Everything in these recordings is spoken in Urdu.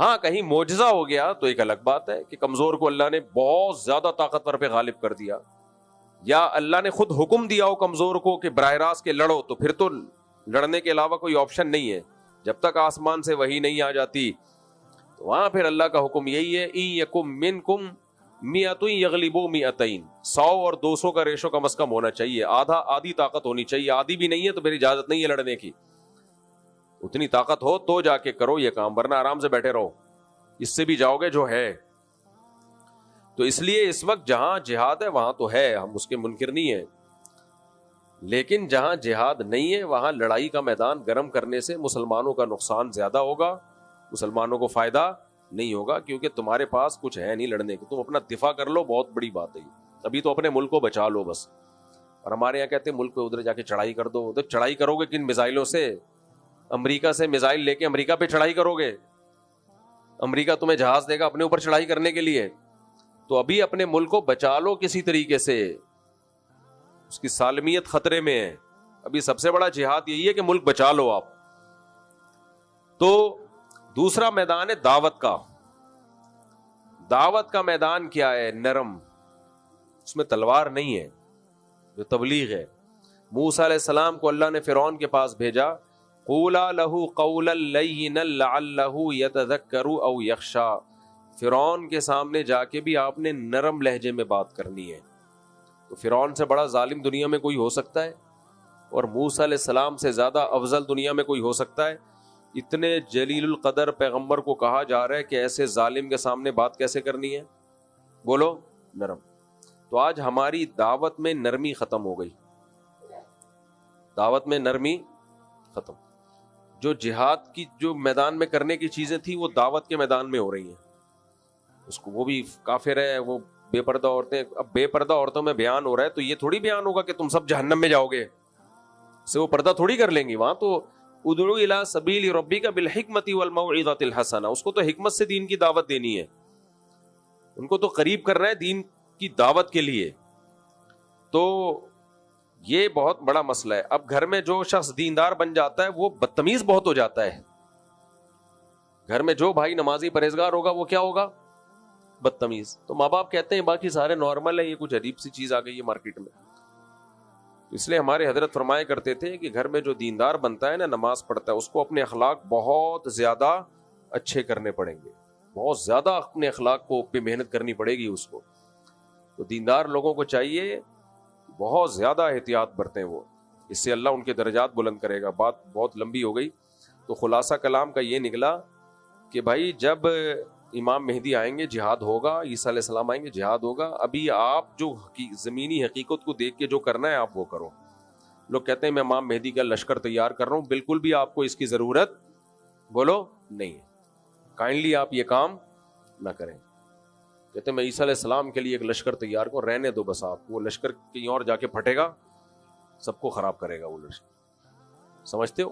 ہاں کہیں معجزہ ہو گیا تو ایک الگ بات ہے کہ کمزور کو اللہ نے بہت زیادہ طاقتور پہ غالب کر دیا، یا اللہ نے خود حکم دیا ہو کمزور کو کہ براہ راست کے لڑو، تو پھر تو لڑنے کے علاوہ کوئی آپشن نہیں ہے. جب تک آسمان سے وحی نہیں آ جاتی تو وہاں پھر اللہ کا حکم یہی ہے، ان یکم منکم مئۃ یغلبوا مئتین، 100 اور 200 کا ریشو کم از کم ہونا چاہیے، آدھی طاقت ہونی چاہیے. آدھی بھی نہیں ہے تو پھر اجازت نہیں ہے لڑنے کی. اتنی طاقت ہو تو جا کے کرو یہ کام، ورنہ آرام سے بیٹھے رہو، اس سے بھی جاؤ گے جو ہے. تو اس لیے اس وقت جہاں جہاد ہے وہاں تو ہے، ہم اس کے منکر نہیں ہیں، لیکن جہاں جہاد نہیں ہے وہاں لڑائی کا میدان گرم کرنے سے مسلمانوں کا نقصان زیادہ ہوگا، مسلمانوں کو فائدہ نہیں ہوگا، کیونکہ تمہارے پاس کچھ ہے نہیں لڑنے کے. تم اپنا دفاع کر لو، بہت بڑی بات ہے. ابھی تو اپنے ملک کو بچا لو بس. اور ہمارے یہاں کہتے ہیں ملک پہ ادھر جا کے چڑھائی کر دو. تو چڑھائی کرو گے کن میزائلوں سے؟ امریکہ سے میزائل لے کے امریکہ پہ چڑھائی کرو گے؟ امریکہ تمہیں جہاز دے گا اپنے اوپر چڑھائی کرنے کے لیے؟ تو ابھی اپنے ملک کو بچا لو کسی طریقے سے، اس کی سالمیت خطرے میں ہے. ابھی سب سے بڑا جہاد یہی ہے کہ ملک بچا لو آپ. تو دوسرا میدان ہے دعوت کا. دعوت کا میدان کیا ہے؟ نرم، اس میں تلوار نہیں ہے. جو تبلیغ ہے، موسیٰ علیہ السلام کو اللہ نے فرعون کے پاس بھیجا، قولا لہ قولا لینا لعلہ یتذکر او یخشی. فرعون کے سامنے جا کے بھی آپ نے نرم لہجے میں بات کرنی ہے. تو فرعون سے بڑا ظالم دنیا میں کوئی ہو سکتا ہے؟ اور موسیٰ علیہ السلام سے زیادہ افضل دنیا میں کوئی ہو سکتا ہے؟ اتنے جلیل القدر پیغمبر کو کہا جا رہا ہے کہ ایسے ظالم کے سامنے بات کیسے کرنی ہے؟ بولو نرم. تو آج ہماری دعوت میں نرمی ختم ہو گئی، دعوت میں نرمی ختم. جو جہاد کی جو میدان میں کرنے کی چیزیں تھیں وہ دعوت کے میدان میں ہو رہی ہیں. اس کو وہ بھی کافر ہے، وہ بے پردہ عورتیں. اب بے پردہ عورتوں میں بیان ہو رہا ہے تو یہ تھوڑی بیان ہوگا کہ تم سب جہنم میں جاؤ گے، سے وہ پردہ تھوڑی کر لیں گی. وہاں تو ادعو الی سبیل ربک بالحکمۃ والموعظۃ الحسنہ، اس کو تو حکمت سے دین کی دعوت دینی ہے، ان کو تو قریب کر رہا ہے دین کی دعوت کے لیے. تو یہ بہت بڑا مسئلہ ہے. اب گھر میں جو شخص دیندار بن جاتا ہے وہ بدتمیز بہت ہو جاتا ہے. گھر میں جو بھائی نمازی پرہیزگار ہوگا وہ کیا ہوگا؟ بدتمیز. تو ماں باپ کہتے ہیں باقی سارے نارمل ہے، یہ کچھ عجیب سی چیز آ گئی ہے مارکیٹ میں. اس لیے ہمارے حضرت فرمایا کرتے تھے کہ گھر میں جو دیندار بنتا ہے نا، نماز پڑھتا ہے، اس کو اپنے اخلاق بہت زیادہ اچھے کرنے پڑیں گے، بہت زیادہ اپنے اخلاق کو پہ محنت کرنی پڑے گی اس کو. تو دیندار لوگوں کو چاہیے بہت زیادہ احتیاط برتیں وہ، اس سے اللہ ان کے درجات بلند کرے گا. بات بہت لمبی ہو گئی. تو خلاصہ کلام کا یہ نکلا کہ بھائی جب امام مہدی آئیں گے جہاد ہوگا، عیسیٰ علیہ السلام آئیں گے جہاد ہوگا. ابھی آپ جو زمینی حقیقت کو دیکھ کے جو کرنا ہے آپ وہ کرو. لوگ کہتے ہیں میں امام مہدی کا لشکر تیار کر رہا ہوں، بالکل بھی آپ کو اس کی ضرورت بولو نہیں ہے. کائنڈلی آپ یہ کام نہ کریں. کہتے ہیں میں عیسیٰ علیہ السلام کے لیے ایک لشکر تیار کروں، رہنے دو بس. آپ وہ لشکر کہیں اور جا کے پھٹے گا، سب کو خراب کرے گا وہ لشکر. سمجھتے ہو؟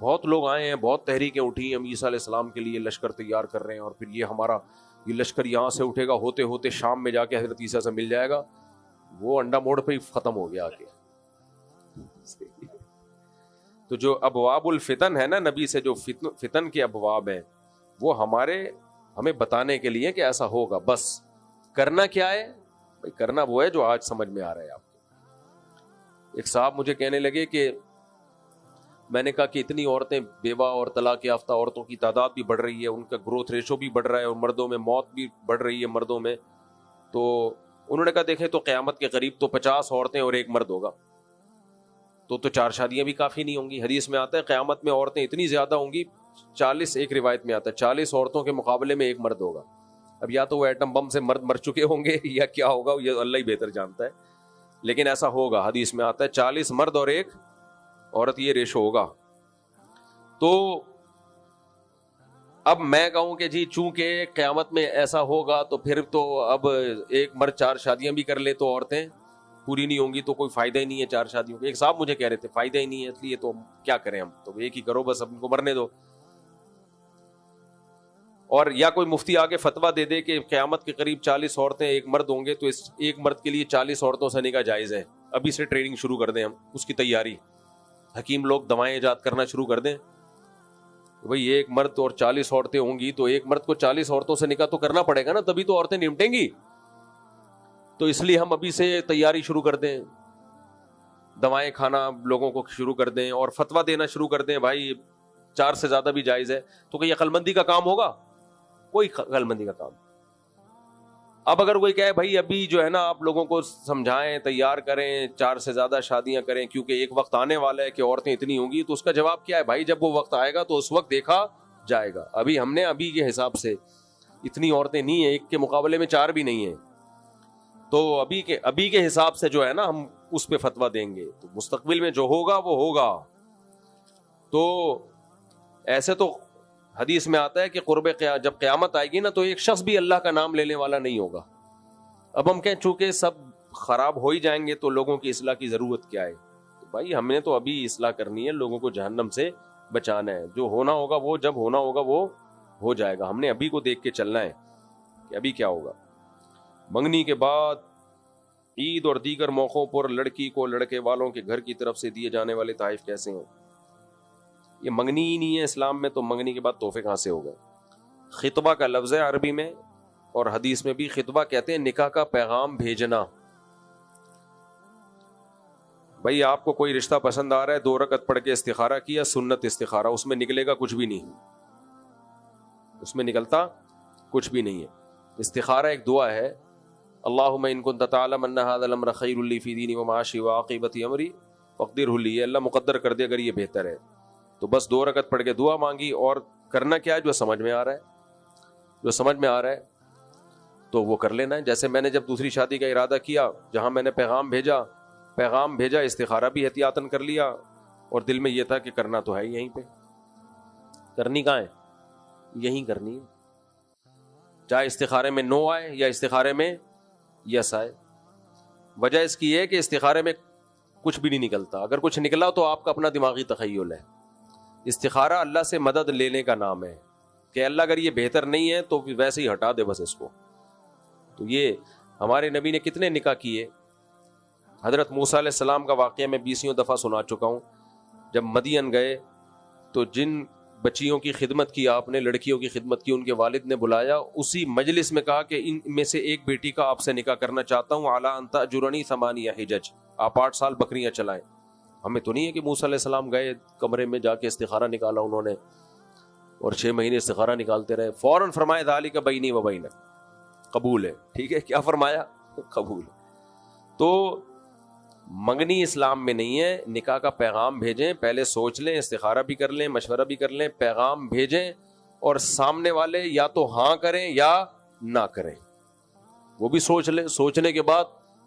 بہت لوگ آئے ہیں، بہت تحریکیں اٹھی ہیں، ہم عیسیٰ علیہ السلام کے لیے لشکر تیار کر رہے ہیں، اور پھر یہ ہمارا یہ لشکر یہاں سے اٹھے گا، ہوتے ہوتے شام میں جا کے حضرت عیسیٰ سے مل جائے گا. وہ انڈا موڑ پہ ہی ختم ہو گیا آ کے. تو جو ابواب الفتن ہے نا، نبی سے جو فتن کے ابواب ہیں، وہ ہمیں بتانے کے لیے کہ ایسا ہوگا. بس کرنا کیا ہے بھائی؟ کرنا وہ ہے جو آج سمجھ میں آ رہا ہے آپ کو. ایک صاحب مجھے کہنے لگے کہ میں نے کہا کہ اتنی عورتیں بیوہ اور طلاق یافتہ عورتوں کی تعداد بھی بڑھ رہی ہے، ان کا گروتھ ریشو بھی بڑھ رہا ہے، اور مردوں میں موت بھی بڑھ رہی ہے مردوں میں. تو انہوں نے کہا دیکھیں تو قیامت کے قریب تو 50 عورتیں اور ایک مرد ہوگا، تو 4 شادیاں بھی کافی نہیں ہوں گی. حدیث میں آتا ہے قیامت میں عورتیں اتنی زیادہ ہوں گی، 40 ایک روایت میں آتا ہے 40 عورتوں کے مقابلے میں ایک مرد ہوگا. اب یا تو وہ ایٹم بم سے مرد مر چکے ہوں گے یا کیا ہوگا، یہ اللہ ہی بہتر جانتا ہے، لیکن ایسا ہوگا. حدیث میں آتا ہے 40 مرد اور ایک عورت، یہ ریشو ہوگا. تو اب میں کہوں کہ جی چونکہ قیامت میں ایسا ہوگا تو پھر تو اب ایک مرد 4 شادیاں بھی کر لے تو عورتیں پوری نہیں ہوں گی، تو کوئی فائدہ ہی نہیں ہے 4 شادیوں کا. ایک صاحب مجھے کہہ رہے تھے فائدہ ہی نہیں ہے، اس لیے تو کیا کریں ہم، تو ایک ہی کرو بس، اب ان کو مرنے دو. اور یا کوئی مفتی آگے فتویٰ دے دے کہ قیامت کے قریب 40 عورتیں ایک مرد ہوں گے، تو اس ایک مرد کے لیے 40 عورتوں سے نکاح جائز ہے. ابھی سے ٹریننگ شروع کر دیں ہم، اس کی تیاری، حکیم لوگ دوائیں ایجاد کرنا شروع کر دیں. بھئی ایک مرد اور 40 عورتیں ہوں گی تو ایک مرد کو 40 عورتوں سے نکاح تو کرنا پڑے گا نا, تبھی تو عورتیں نمٹیں گی. تو اس لیے ہم ابھی سے تیاری شروع کر دیں, دوائیں کھانا لوگوں کو شروع کر دیں اور فتویٰ دینا شروع کر دیں بھائی 4 سے زیادہ بھی جائز ہے. تو کہ یہ عقل مندی کا کام ہوگا؟ کوئی عقل مندی کا کام. اب اگر کوئی کہے بھائی ابھی جو ہے نا آپ لوگوں کو سمجھائیں, تیار کریں, 4 سے زیادہ شادیاں کریں کیونکہ ایک وقت آنے والا ہے کہ عورتیں اتنی ہوں گی, تو اس کا جواب کیا ہے بھائی جب وہ وقت آئے گا تو اس وقت دیکھا جائے گا. ابھی ہم نے ابھی کے حساب سے اتنی عورتیں نہیں ہیں, ایک کے مقابلے میں 4 بھی نہیں ہیں, تو ابھی کے حساب سے جو ہے نا ہم اس پہ فتویٰ دیں گے. تو مستقبل میں جو ہوگا وہ ہوگا. تو ایسے تو حدیث میں آتا ہے کہ جب قیامت آئے گی نا تو ایک شخص بھی اللہ کا نام لینے والا نہیں ہوگا. اب ہم کہیں چونکہ سب خراب ہو ہی جائیں گے تو لوگوں کی اصلاح کی ضرورت کیا ہے؟ تو بھائی ہم نے تو ابھی اصلاح کرنی ہے, لوگوں کو جہنم سے بچانا ہے. جو ہونا ہوگا وہ جب ہونا ہوگا وہ ہو جائے گا. ہم نے ابھی کو دیکھ کے چلنا ہے کہ ابھی کیا ہوگا. منگنی کے بعد عید اور دیگر موقعوں پر لڑکی کو لڑکے والوں کے گھر کی طرف سے دیے جانے والے تحائف کیسے ہیں؟ یہ منگنی ہی نہیں ہے اسلام میں, تو منگنی کے بعد تحفے کہاں سے ہو گئے؟ خطبہ کا لفظ ہے عربی میں, اور حدیث میں بھی خطبہ کہتے ہیں نکاح کا پیغام بھیجنا. بھائی آپ کو کوئی رشتہ پسند آ رہا ہے, 2 رکعت پڑھ کے استخارہ کیا, سنت استخارہ, اس میں نکلے گا کچھ بھی نہیں, اس میں نکلتا کچھ بھی نہیں ہے. استخارہ ایک دعا ہے, اللہم ان کنت تعلم ان ھذا الامر خیر لی فی دینی ومعاشی وعاقبۃ امری فاقدرہ لی, اللہ مقدر کر دے اگر یہ بہتر ہے. تو بس 2 رکعت پڑھ کے دعا مانگی, اور کرنا کیا ہے جو سمجھ میں آ رہا ہے, جو سمجھ میں آ رہا ہے تو وہ کر لینا ہے. جیسے میں نے جب دوسری شادی کا ارادہ کیا, جہاں میں نے پیغام بھیجا, استخارہ بھی احتیاطاً کر لیا, اور دل میں یہ تھا کہ کرنا تو ہے یہیں پہ. کرنی کہاں ہے؟ یہیں کرنی ہے, چاہے استخارے میں نو آئے یا استخارے میں یس آئے. وجہ اس کی ہے کہ استخارے میں کچھ بھی نہیں نکلتا, اگر کچھ نکلا تو آپ کا اپنا دماغی تخیل ہے. استخارہ اللہ سے مدد لینے کا نام ہے کہ اللہ اگر یہ بہتر نہیں ہے تو ویسے ہی ہٹا دے بس اس کو. تو یہ ہمارے نبی نے کتنے نکاح کیے. حضرت موسیٰ علیہ السلام کا واقعہ میں 20 دفعہ سنا چکا ہوں. جب مدین گئے تو جن بچیوں کی خدمت کی آپ نے, لڑکیوں کی خدمت کی, ان کے والد نے بلایا, اسی مجلس میں کہا کہ ان میں سے ایک بیٹی کا آپ سے نکاح کرنا چاہتا ہوں, اعلیٰ ان تأجرنی 8 حجج, آپ 8 سال بکریاں چلائیں. ہمیں تو نہیں ہے کہ موسیٰ علیہ السلام گئے کمرے میں جا کے استخارہ نکالا انہوں نے, اور 6 مہینے استخارہ نکالتے رہے. فوراً فرمایا ذالک بینی و بینک, قبول ہے. ٹھیک ہے, کیا فرمایا؟ قبول. تو منگنی اسلام میں نہیں ہے. نکاح کا پیغام بھیجیں, پہلے سوچ لیں, استخارہ بھی کر لیں, مشورہ بھی کر لیں, پیغام بھیجیں, اور سامنے والے یا تو ہاں کریں یا نہ کریں, وہ بھی سوچ لیں. سوچنے کے بعد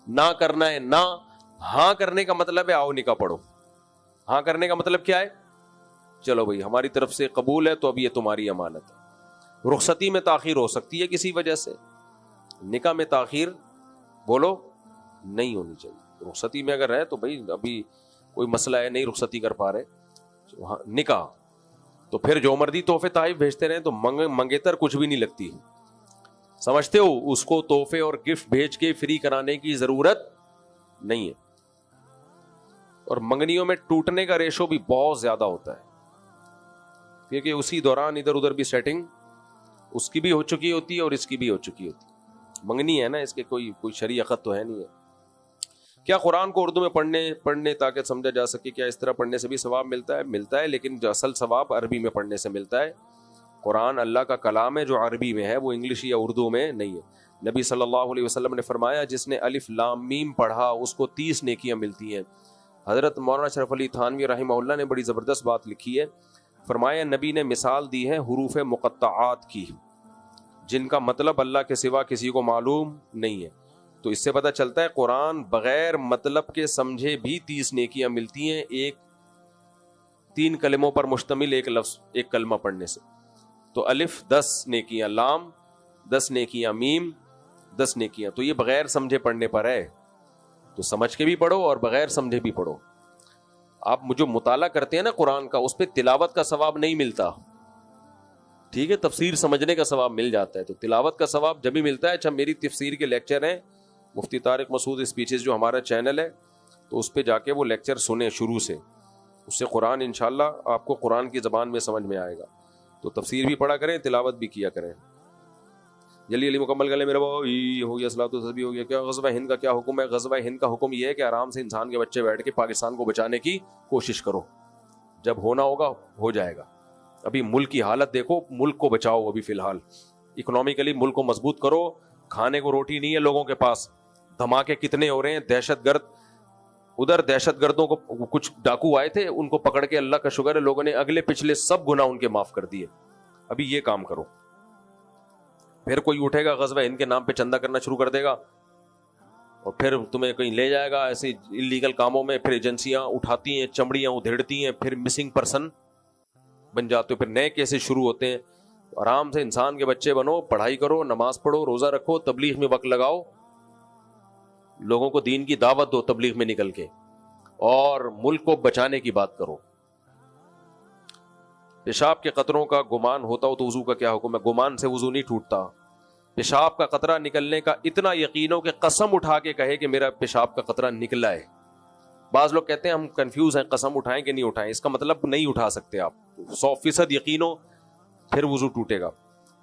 نہ کرنا ہے نہ, ہاں کرنے کا مطلب ہے آؤ نکاح پڑھو. ہاں کرنے کا مطلب کیا ہے؟ چلو بھائی ہماری طرف سے قبول ہے تو اب یہ تمہاری امانت ہے. رخصتی میں تاخیر ہو سکتی ہے کسی وجہ سے, نکاح میں تاخیر بولو نہیں ہونی چاہیے. رخصتی میں اگر ہے تو بھائی ابھی کوئی مسئلہ ہے, نہیں رخصتی کر پا رہے, نکاح تو پھر جو مرضی تحفے تحائف بھیجتے رہے, تو منگیتر کچھ بھی نہیں لگتی. سمجھتے ہو, اس کو تحفے اور گفٹ بھیج کے فری کرانے کی ضرورت نہیں ہے. اور منگنیوں میں ٹوٹنے کا ریشو بھی بہت زیادہ ہوتا ہے, کیونکہ اسی دوران ادھر ادھر بھی سیٹنگ اس کی بھی ہو چکی ہوتی ہے اور اس کی بھی ہو چکی ہوتی ہے. منگنی ہے نا, اس کے کوئی شرعی عقد تو ہے نہیں ہے. کیا قرآن کو اردو میں پڑھنے تاکہ سمجھا جا سکے, کیا اس طرح پڑھنے سے بھی ثواب ملتا ہے؟ ملتا ہے, لیکن جو اصل ثواب عربی میں پڑھنے سے ملتا ہے. قرآن اللہ کا کلام ہے جو عربی میں ہے, وہ انگلش یا اردو میں نہیں ہے. نبی صلی اللہ علیہ وسلم نے فرمایا جس نے الف لام میم پڑھا اس کو 30 نیکیاں ملتی ہیں. حضرت مولانا اشرف علی تھانوی رحمہ اللہ نے بڑی زبردست بات لکھی ہے. فرمایا نبی نے مثال دی ہے حروف مقطعات کی, جن کا مطلب اللہ کے سوا کسی کو معلوم نہیں ہے. تو اس سے پتہ چلتا ہے قرآن بغیر مطلب کے سمجھے بھی 30 نیکیاں ملتی ہیں, 3 کلموں پر مشتمل ایک لفظ, ایک کلمہ پڑھنے سے. تو الف 10 نیکیاں, لام 10 نیکیاں, میم 10 نیکیاں. تو یہ بغیر سمجھے پڑھنے پر ہے, تو سمجھ کے بھی پڑھو اور بغیر سمجھے بھی پڑھو. آپ جو مطالعہ کرتے ہیں نا قرآن کا, اس پہ تلاوت کا ثواب نہیں ملتا. ٹھیک ہے, تفسیر سمجھنے کا ثواب مل جاتا ہے, تو تلاوت کا ثواب جب بھی ملتا ہے. اچھا, میری تفسیر کے لیکچر ہیں مفتی طارق مسعود اسپیچز, جو ہمارا چینل ہے, تو اس پہ جا کے وہ لیکچر سنیں شروع سے, اس سے قرآن انشاءاللہ آپ کو قرآن کی زبان میں سمجھ میں آئے گا. تو تفسیر بھی پڑھا کریں, تلاوت بھی کیا کریں. جلدی جلدی مکمل کر لیں میرا بھائی. ہو گیا صلاۃ التسبیح ہو گیا. کیا غزوہ ہند کا کیا حکم ہے؟ غزوہ ہند کا حکم یہ ہے کہ آرام سے انسان کے بچے بیٹھ کے پاکستان کو بچانے کی کوشش کرو, جب ہونا ہوگا ہو جائے گا. ابھی ملک کی حالت دیکھو, ملک کو بچاؤ. ابھی فی الحال اکنامکلی ملک کو مضبوط کرو. کھانے کو روٹی نہیں ہے لوگوں کے پاس, دھماکے کتنے ہو رہے ہیں, دہشت گرد ادھر, دہشت گردوں کو کچھ ڈاکو آئے تھے, ان کو پکڑ کے اللہ کا شکر ہے لوگوں نے اگلے پچھلے سب گناہ ان کے معاف کر دیے. ابھی یہ کام کرو. پھر کوئی اٹھے گا غزوہ ہند کے نام پہ چندہ کرنا شروع کر دے گا, اور پھر تمہیں کہیں لے جائے گا ایسے انلیگل کاموں میں. پھر ایجنسیاں اٹھاتی ہیں, چمڑیاں ادھیڑتی ہیں, پھر مسنگ پرسن بن جاتے ہو, پھر نئے کیسز شروع ہوتے ہیں. آرام سے انسان کے بچے بنو, پڑھائی کرو, نماز پڑھو, روزہ رکھو, تبلیغ میں وقت لگاؤ, لوگوں کو دین کی دعوت دو تبلیغ میں نکل کے, اور ملک کو بچانے کی بات کرو. پیشاب کے قطروں کا گمان ہوتا ہو تو وضو کا کیا حکم ہے؟ گمان سے وضو نہیں ٹوٹتا. پیشاب کا قطرہ نکلنے کا اتنا یقین ہو کہ قسم اٹھا کے کہے کہ میرا پیشاب کا قطرہ نکلا ہے. بعض لوگ کہتے ہیں ہم کنفیوز ہیں, قسم اٹھائیں کہ نہیں اٹھائیں. اس کا مطلب نہیں اٹھا سکتے آپ. 100% یقین ہو پھر وضو ٹوٹے گا.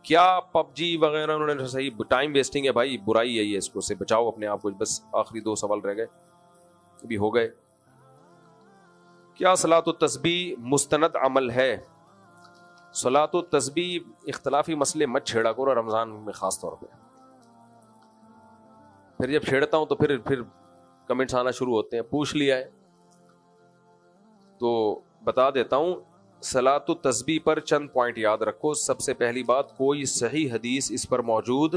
کیا پب جی وغیرہ انہوں نے صحیح ٹائم ویسٹنگ ہے بھائی, برائی ہے یہ, اس کو سے بچاؤ اپنے آپ کو. بس آخری 2 سوال رہ گئے, ابھی ہو گئے. کیا صلاۃ التسبیح مستند عمل ہے؟ صلاۃ التسبیح اختلافی مسئلے مت چھیڑا کرو رمضان میں خاص طور پہ. پھر جب چھیڑتا ہوں تو پھر کمنٹس آنا شروع ہوتے ہیں. پوچھ لیا ہے تو بتا دیتا ہوں. صلاۃ التسبیح پر چند پوائنٹ یاد رکھو. سب سے پہلی بات, کوئی صحیح حدیث اس پر موجود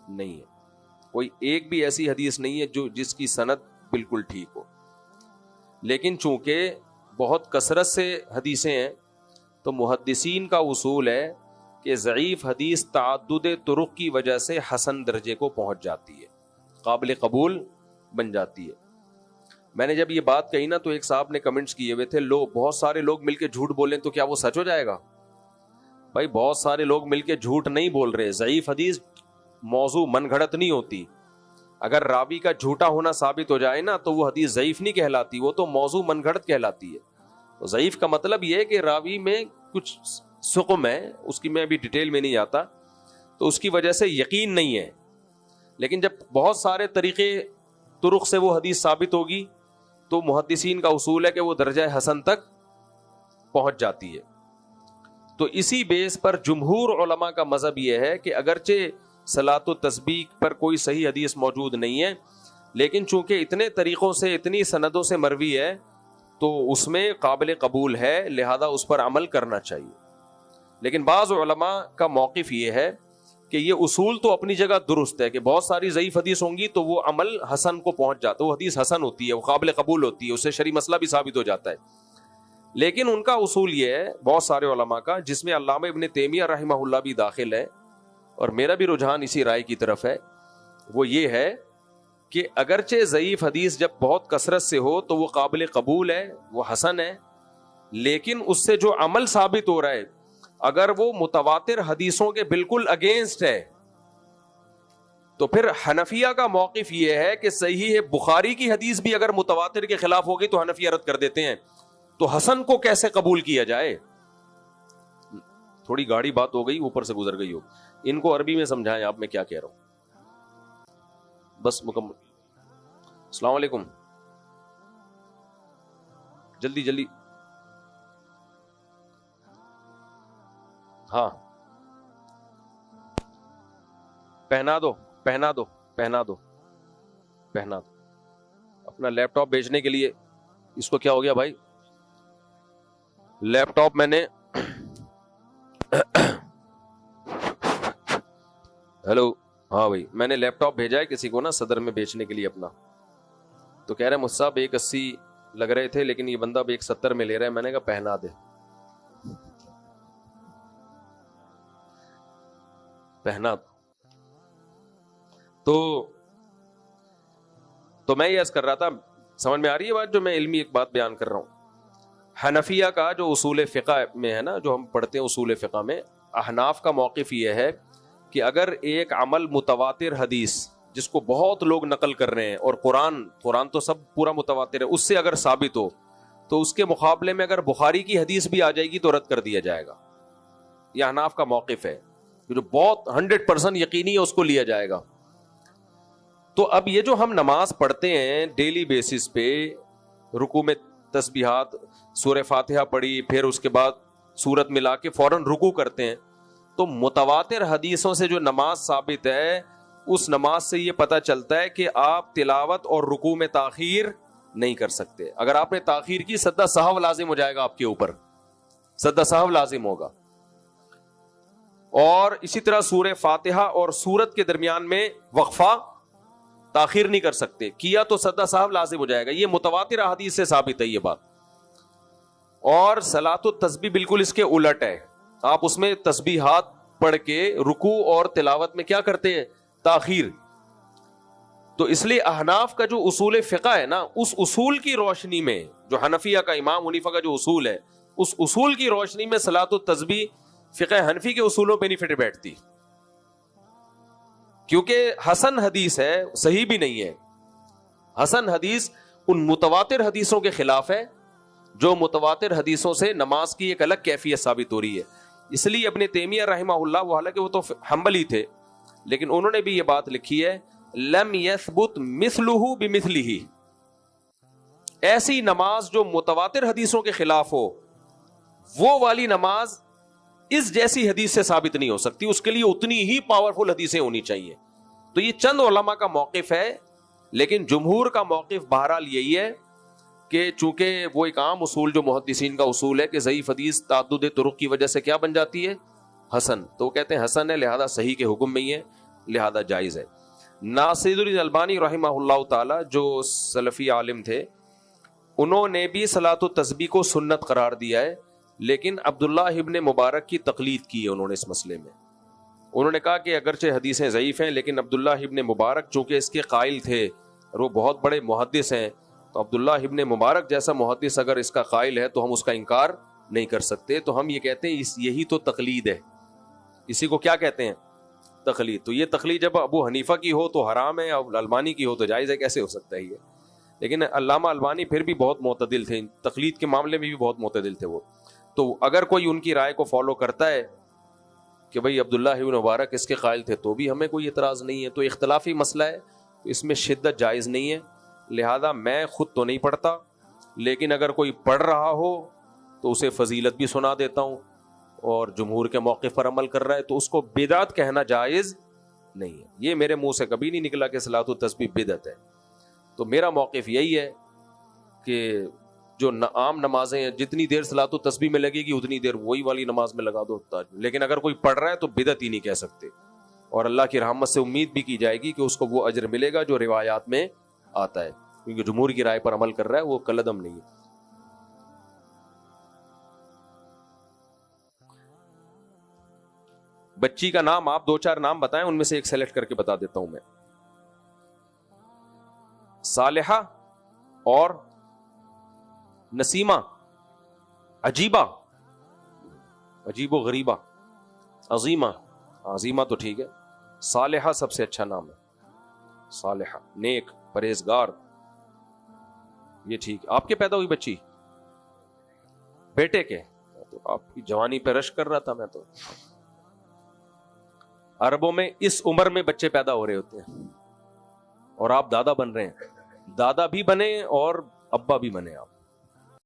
نہیں ہے. کوئی ایک بھی ایسی حدیث نہیں ہے جس کی سند بالکل ٹھیک ہو. لیکن چونکہ بہت کثرت سے حدیثیں ہیں تو محدثین کا اصول ہے کہ ضعیف حدیث تعدد طرق کی وجہ سے حسن درجے کو پہنچ جاتی ہے, قابل قبول بن جاتی ہے. میں نے جب یہ بات کہی نا تو ایک صاحب نے کمنٹس کیے ہوئے تھے, بہت سارے لوگ مل کے جھوٹ بولیں تو کیا وہ سچ ہو جائے گا؟ بھائی بہت سارے لوگ مل کے جھوٹ نہیں بول رہے. ضعیف حدیث موضوع من گھڑت نہیں ہوتی. اگر راوی کا جھوٹا ہونا ثابت ہو جائے نا تو وہ حدیث ضعیف نہیں کہلاتی, وہ تو موضوع من گھڑت کہلاتی ہے. ضعیف کا مطلب یہ ہے کہ راوی میں کچھ سقم ہے, اس کی میں ابھی ڈیٹیل میں نہیں جاتا, تو اس کی وجہ سے یقین نہیں ہے. لیکن جب بہت سارے طریقے طرق سے وہ حدیث ثابت ہوگی تو محدثین کا اصول ہے کہ وہ درجہ حسن تک پہنچ جاتی ہے. تو اسی بیس پر جمہور علماء کا مذہب یہ ہے کہ اگرچہ صلاۃ التسبیح پر کوئی صحیح حدیث موجود نہیں ہے, لیکن چونکہ اتنے طریقوں سے اتنی سندوں سے مروی ہے تو اس میں قابل قبول ہے, لہذا اس پر عمل کرنا چاہیے. لیکن بعض علماء کا موقف یہ ہے کہ یہ اصول تو اپنی جگہ درست ہے کہ بہت ساری ضعیف حدیث ہوں گی تو وہ عمل حسن کو پہنچ جاتا ہے, وہ حدیث حسن ہوتی ہے, وہ قابل قبول ہوتی ہے, اس سے شرعی مسئلہ بھی ثابت ہو جاتا ہے. لیکن ان کا اصول یہ ہے بہت سارے علماء کا, جس میں علامہ ابن تیمیہ رحمہ اللہ بھی داخل ہے, اور میرا بھی رجحان اسی رائے کی طرف ہے, وہ یہ ہے کہ اگرچہ ضعیف حدیث جب بہت کثرت سے ہو تو وہ قابل قبول ہے, وہ حسن ہے, لیکن اس سے جو عمل ثابت ہو رہا ہے اگر وہ متواتر حدیثوں کے بالکل اگینسٹ ہے تو پھر حنفیہ کا موقف یہ ہے کہ صحیح بخاری کی حدیث بھی اگر متواتر کے خلاف ہوگی تو حنفیہ رد کر دیتے ہیں, تو حسن کو کیسے قبول کیا جائے؟ تھوڑی گاڑی بات ہو گئی, اوپر سے گزر گئی ہو. ان کو عربی میں سمجھائیں آپ میں کیا کہہ رہا ہوں. بس مکمل. السلام علیکم, جلدی جلدی. ہاں پہنا دو پہنا دو پہنا دو پہنا دو. اپنا لیپ ٹاپ بیچنے کے لیے, اس کو کیا ہو گیا بھائی؟ لیپ ٹاپ میں نے ہیلو, ہاں بھائی, میں نے لیپ ٹاپ بھیجا ہے کسی کو نا صدر میں بیچنے کے لیے اپنا, تو کہہ رہے مجھ صاحب 180 لگ رہے تھے لیکن یہ بندہ 170 میں لے رہا ہے. میں نے کہا پہنا دے, پہنا دو. تو میں یہ عرض کر رہا تھا, سمجھ میں آ رہی ہے بات جو میں علمی ایک بات بیان کر رہا ہوں. حنفیہ کا جو اصول فقہ میں ہے نا, جو ہم پڑھتے ہیں اصول فقہ میں, احناف کا موقف یہ ہے کہ اگر ایک عمل متواتر حدیث جس کو بہت لوگ نقل کر رہے ہیں, اور قرآن تو سب پورا متواتر ہے, اس سے اگر ثابت ہو تو اس کے مقابلے میں اگر بخاری کی حدیث بھی آ جائے گی تو رد کر دیا جائے گا. یہ احناف کا موقف ہے، جو بہت 100% یقینی ہے اس کو لیا جائے گا. تو اب یہ جو ہم نماز پڑھتے ہیں ڈیلی بیسس پہ، رکوع میں تسبیحات، سورہ فاتحہ پڑھی، پھر اس کے بعد سورت ملا کے فوراً رکوع کرتے ہیں، تو متواتر حدیثوں سے جو نماز ثابت ہے اس نماز سے یہ پتہ چلتا ہے کہ آپ تلاوت اور رکوع میں تاخیر نہیں کر سکتے. اگر آپ نے تاخیر کی سجدہ سہو لازم ہو جائے گا، آپ کے اوپر سجدہ سہو لازم ہوگا. اور اسی طرح سورہ فاتحہ اور سورت کے درمیان میں وقفہ تاخیر نہیں کر سکتے، کیا تو سجدہ سہو لازم ہو جائے گا. یہ متواتر احادیث سے ثابت ہے یہ بات. اور صلاۃ التسبیح بالکل اس کے الٹ ہے، آپ اس میں تسبیحات پڑھ کے رکوع اور تلاوت میں کیا کرتے ہیں؟ تاخیر. تو اس لیے احناف کا جو اصول فقہ ہے نا، اس اصول کی روشنی میں، جو حنفیہ کا امام حنیفہ کا جو اصول ہے، اس اصول کی روشنی میں صلاۃ التسبیح فقہ حنفی کے اصولوں پہ نہیں فٹ بیٹھتی، کیونکہ حسن حدیث ہے، صحیح بھی نہیں ہے. حسن حدیث ان متواتر حدیثوں کے خلاف ہے، جو متواتر حدیثوں سے نماز کی ایک الگ کیفیت ثابت ہو رہی ہے. اس لیے ابن تیمیہ رحمہ اللہ، وہ حالانکہ وہ تو حنبلی تھے، لیکن انہوں نے بھی یہ بات لکھی ہے، لم یثبت مثلہ بمثلہ، ایسی نماز جو متواتر حدیثوں کے خلاف ہو، وہ والی نماز اس جیسی حدیث سے ثابت نہیں ہو سکتی، اس کے لیے اتنی ہی پاورفل حدیثیں ہونی چاہیے. تو یہ چند علماء کا موقف ہے، لیکن جمہور کا موقف بہرحال یہی ہے کہ چونکہ وہ ایک عام اصول جو محدثین کا اصول ہے کہ ضعیف حدیث تعدد طرق کی وجہ سے کیا بن جاتی ہے؟ حسن. تو وہ کہتے ہیں حسن ہے، لہذا صحیح کے حکم میں ہی ہے، لہذا جائز ہے. ناصر الدین البانی رحمہ اللہ تعالی جو سلفی عالم تھے، انہوں نے بھی صلاۃ التسبیح کو سنت قرار دیا ہے، لیکن عبداللہ ابن مبارک کی تقلید کی ہے انہوں نے اس مسئلے میں. انہوں نے کہا کہ اگرچہ حدیثیں ضعیف ہیں، لیکن عبداللہ ابن مبارک چونکہ اس کے قائل تھے اور وہ بہت بڑے محدث ہیں، تو عبداللہ ابن مبارک جیسا محدث اگر اس کا قائل ہے تو ہم اس کا انکار نہیں کر سکتے. تو ہم یہ کہتے ہیں یہی تو تقلید ہے، اسی کو کیا کہتے ہیں؟ تقلید. تو یہ تقلید جب ابو حنیفہ کی ہو تو حرام ہے، اور البانی کی ہو تو جائز ہے، کیسے ہو سکتا ہے یہ؟ لیکن علامہ البانی پھر بھی بہت معتدل تھے، تقلید کے معاملے میں بھی بہت معتدل تھے وہ. تو اگر کوئی ان کی رائے کو فالو کرتا ہے کہ بھئی عبداللہ ابن مبارک اس کے قائل تھے، تو بھی ہمیں کوئی اعتراض نہیں ہے. تو اختلافی مسئلہ ہے، اس میں شدت جائز نہیں ہے. لہذا میں خود تو نہیں پڑھتا، لیکن اگر کوئی پڑھ رہا ہو تو اسے فضیلت بھی سنا دیتا ہوں، اور جمہور کے موقف پر عمل کر رہا ہے تو اس کو بدعت کہنا جائز نہیں ہے. یہ میرے منہ سے کبھی نہیں نکلا کہ صلاۃ التسبیح بدعت ہے. تو میرا موقف یہی ہے کہ جو عام نمازیں ہیں، جتنی دیر صلاۃ التسبیح میں لگے گی اتنی دیر وہی والی نماز میں لگا دو. لیکن اگر کوئی پڑھ رہا ہے تو بدعت ہی نہیں کہہ سکتے، اور اللہ کی رحمت سے امید بھی کی جائے گی کہ اس کو وہ اجر ملے گا جو روایات میں آتا ہے، کیونکہ جمہور کی رائے پر عمل کر رہا ہے، وہ کلعدم نہیں ہے. بچی کا نام آپ 2-4 نام بتائیں، ان میں سے ایک سلیکٹ کر کے بتا دیتا ہوں میں. صالحہ اور نسیمہ، عجیبہ، عجیب و غریبہ، عظیمہ. عظیمہ تو ٹھیک ہے، صالحہ سب سے اچھا نام ہے. صالحہ، نیک، پرہیزگار، یہ ٹھیک. آپ کے پیدا ہوئی بچی؟ بیٹے کے؟ تو آپ کی جوانی پہ رش کر رہا تھا میں. تو عربوں میں اس عمر میں بچے پیدا ہو رہے ہوتے ہیں، اور آپ دادا بن رہے ہیں. دادا بھی بنے اور ابا بھی بنے آپ.